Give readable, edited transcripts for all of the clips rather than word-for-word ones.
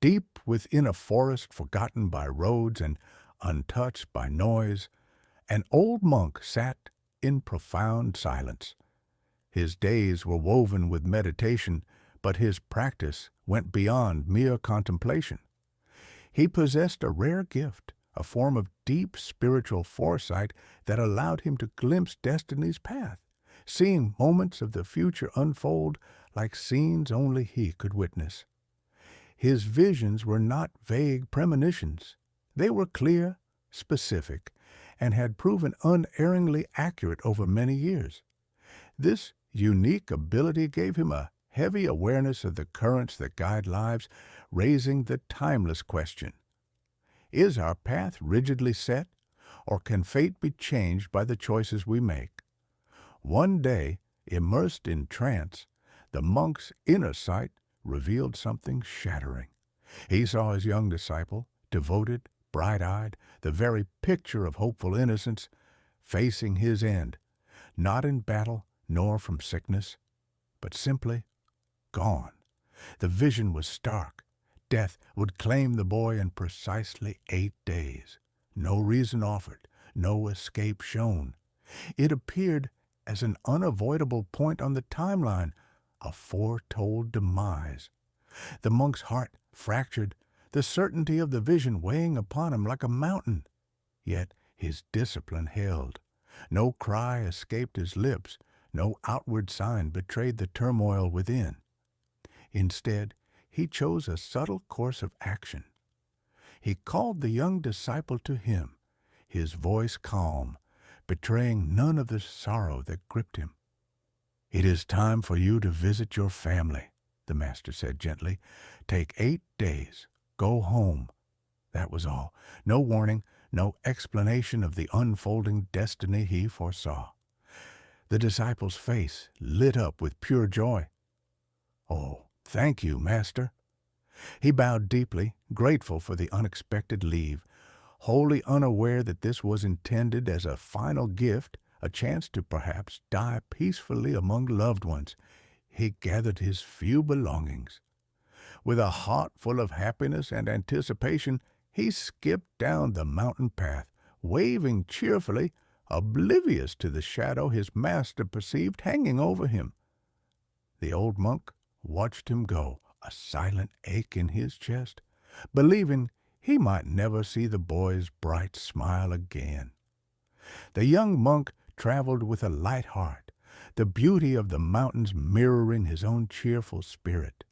Deep within a forest forgotten by roads and untouched by noise, an old monk sat in profound silence. His days were woven with meditation, but his practice went beyond mere contemplation. He possessed a rare gift, a form of deep spiritual foresight that allowed him to glimpse destiny's path, seeing moments of the future unfold like scenes only he could witness. His visions were not vague premonitions. They were clear, specific, and had proven unerringly accurate over many years. This unique ability gave him a heavy awareness of the currents that guide lives, raising the timeless question: is our path rigidly set, or can fate be changed by the choices we make? One day, immersed in trance, the monk's inner sight revealed something shattering. He saw his young disciple, devoted, bright-eyed, the very picture of hopeful innocence, facing his end, not in battle nor from sickness, but simply gone. The vision was stark. Death would claim the boy in precisely 8 days. No reason offered, no escape shown. It appeared as an unavoidable point on the timeline, a foretold demise. The monk's heart fractured, the certainty of the vision weighing upon him like a mountain. Yet his discipline held. No cry escaped his lips, no outward sign betrayed the turmoil within. Instead, he chose a subtle course of action. He called the young disciple to him, his voice calm, betraying none of the sorrow that gripped him. "It is time for you to visit your family," the master said gently. "Take 8 days. Go home." That was all. No warning, no explanation of the unfolding destiny he foresaw. The disciple's face lit up with pure joy. "Oh, thank you, Master." He bowed deeply, grateful for the unexpected leave, wholly unaware that this was intended as a final gift, a chance to perhaps die peacefully among loved ones. He gathered his few belongings. With a heart full of happiness and anticipation, he skipped down the mountain path, waving cheerfully, oblivious to the shadow his master perceived hanging over him. The old monk watched him go, a silent ache in his chest, believing he might never see the boy's bright smile again. The young monk traveled with a light heart, the beauty of the mountains mirroring his own cheerful spirit.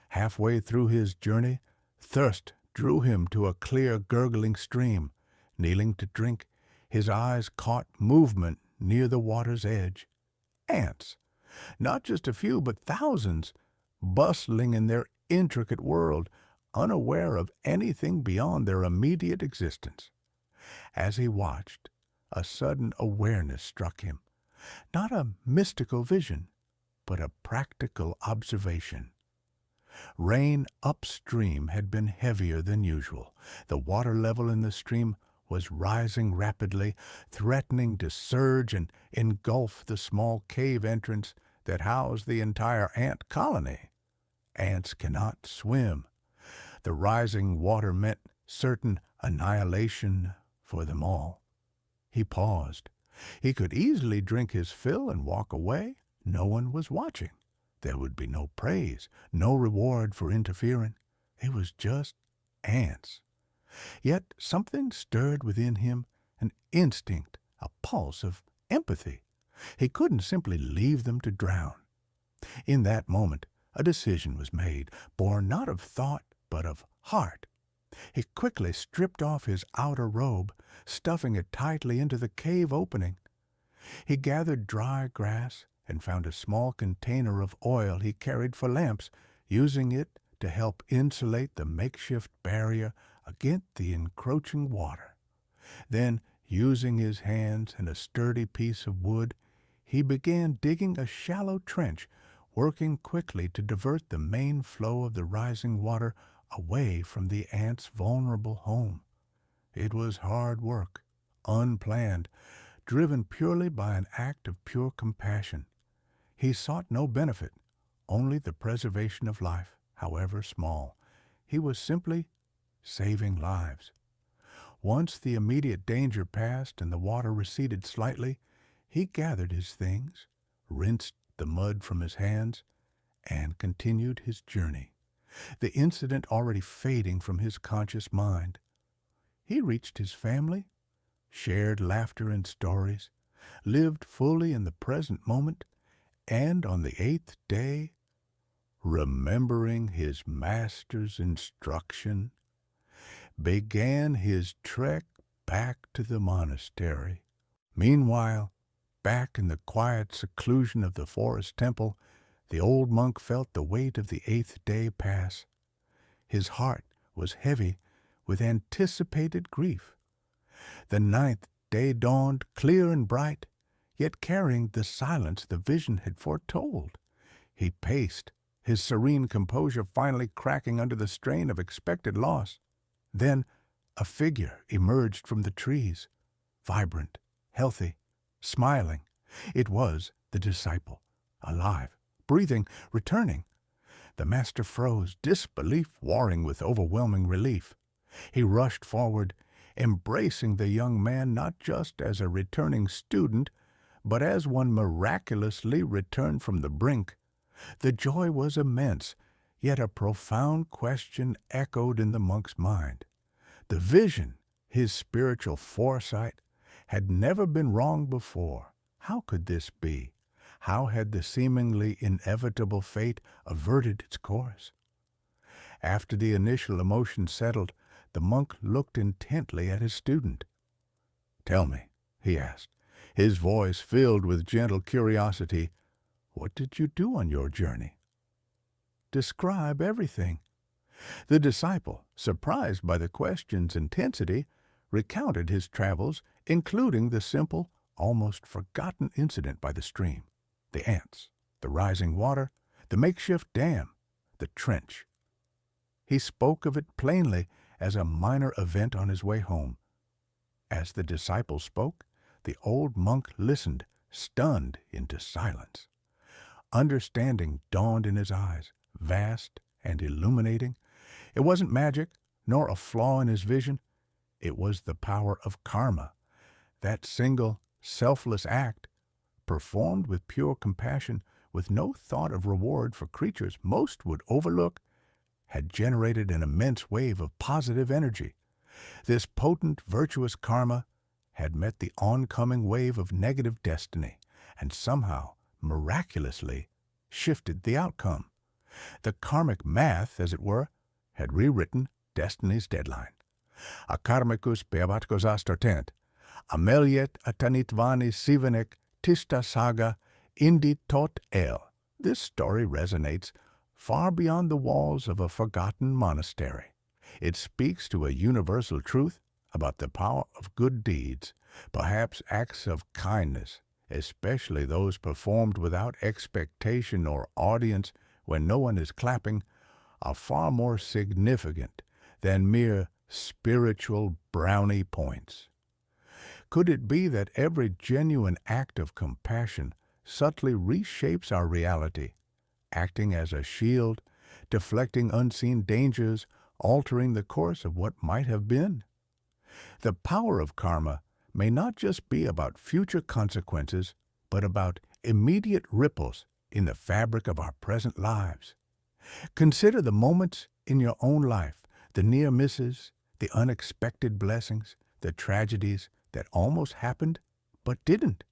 Halfway through his journey, thirst drew him to a clear, gurgling stream. Kneeling to drink, his eyes caught movement near the water's edge. Ants, not just a few, but thousands, bustling in their intricate world, unaware of anything beyond their immediate existence. As he watched, a sudden awareness struck him. Not a mystical vision, but a practical observation. Rain upstream had been heavier than usual. The water level in the stream was rising rapidly, threatening to surge and engulf the small cave entrance that housed the entire ant colony. Ants cannot swim. The rising water meant certain annihilation for them all. He paused. He could easily drink his fill and walk away. No one was watching. There would be no praise, no reward for interfering. It was just ants. Yet something stirred within him, an instinct, a pulse of empathy. He couldn't simply leave them to drown. In that moment, a decision was made, born not of thought, but of heart. He quickly stripped off his outer robe, stuffing it tightly into the cave opening. He gathered dry grass and found a small container of oil he carried for lamps, using it to help insulate the makeshift barrier against the encroaching water. Then, using his hands and a sturdy piece of wood, he began digging a shallow trench, working quickly to divert the main flow of the rising water away from the ants' vulnerable home. It was hard work, unplanned, driven purely by an act of pure compassion. He sought no benefit, only the preservation of life, however small. He was simply saving lives. Once the immediate danger passed and the water receded slightly, he gathered his things, rinsed the mud from his hands, and continued his journey, the incident already fading from his conscious mind. He reached his family, shared laughter and stories, lived fully in the present moment, and on the 8th day, remembering his master's instruction, began his trek back to the monastery. Meanwhile, back in the quiet seclusion of the forest temple, the old monk felt the weight of the 8th day pass. His heart was heavy with anticipated grief. The 9th day dawned clear and bright, yet carrying the silence the vision had foretold. He paced, his serene composure finally cracking under the strain of expected loss. Then a figure emerged from the trees, vibrant, healthy, smiling. It was the disciple, alive, breathing, returning. The master froze, disbelief warring with overwhelming relief. He rushed forward, embracing the young man not just as a returning student, but as one miraculously returned from the brink. The joy was immense, yet a profound question echoed in the monk's mind. The vision, his spiritual foresight, had never been wrong before. How could this be? How had the seemingly inevitable fate averted its course? After the initial emotion settled, the monk looked intently at his student. "Tell me," he asked, his voice filled with gentle curiosity, "what did you do on your journey?" "Describe everything." The disciple, surprised by the question's intensity, recounted his travels, including the simple, almost forgotten incident by the stream, the ants, the rising water, the makeshift dam, the trench. He spoke of it plainly as a minor event on his way home. As the disciple spoke, the old monk listened, stunned into silence. Understanding dawned in his eyes, vast and illuminating. It wasn't magic, nor a flaw in his vision. It was the power of karma, that single, selfless act, performed with pure compassion, with no thought of reward for creatures most would overlook, had generated an immense wave of positive energy. This potent, virtuous karma had met the oncoming wave of negative destiny, and somehow, miraculously, shifted the outcome. The karmic math, as it were, had rewritten destiny's deadline. Akarmikus peavatkos astortent, ameliet atanitvani sivanek tista saga indi tot el. This story resonates far beyond the walls of a forgotten monastery. It speaks to a universal truth about the power of good deeds, perhaps acts of kindness, especially those performed without expectation or audience when no one is clapping, are far more significant than mere spiritual brownie points. Could it be that every genuine act of compassion subtly reshapes our reality, acting as a shield, deflecting unseen dangers, altering the course of what might have been? The power of karma may not just be about future consequences, but about immediate ripples in the fabric of our present lives. Consider the moments in your own life, the near misses, the unexpected blessings, the tragedies that almost happened but didn't.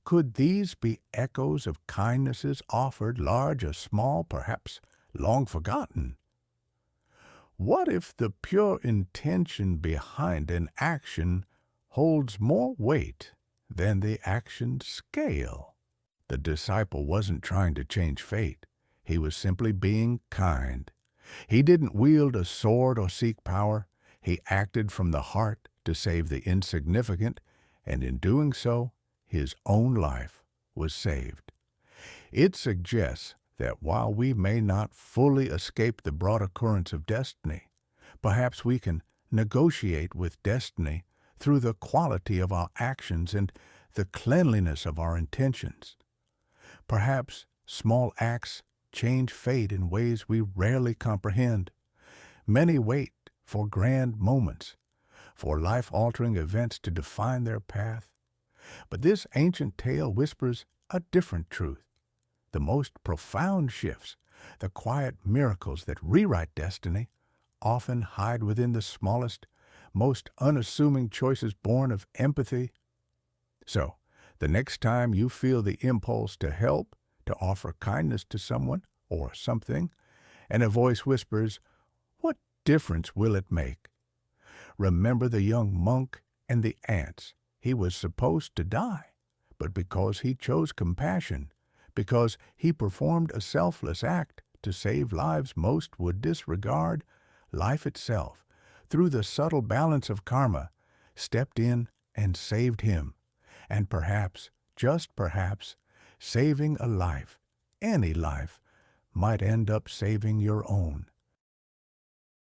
Could these be echoes of kindnesses offered, large or small, perhaps long forgotten? What if the pure intention behind an action holds more weight than the action's scale? The disciple wasn't trying to change fate. He was simply being kind. He didn't wield a sword or seek power. He acted from the heart to save the insignificant, and in doing so, his own life was saved. It suggests that while we may not fully escape the broader currents of destiny, perhaps we can negotiate with destiny through the quality of our actions and the cleanliness of our intentions. Perhaps small acts change fate in ways we rarely comprehend. Many wait for grand moments, for life-altering events to define their path. But this ancient tale whispers a different truth. The most profound shifts, the quiet miracles that rewrite destiny, often hide within the smallest, most unassuming choices born of empathy. So, the next time you feel the impulse to help, to offer kindness to someone or something, and a voice whispers, "What difference will it make?" Remember the young monk and the ants. He was supposed to die, but because he chose compassion, because he performed a selfless act to save lives most would disregard, life itself, through the subtle balance of karma, stepped in and saved him. And perhaps, just perhaps, saving a life, any life, might end up saving your own.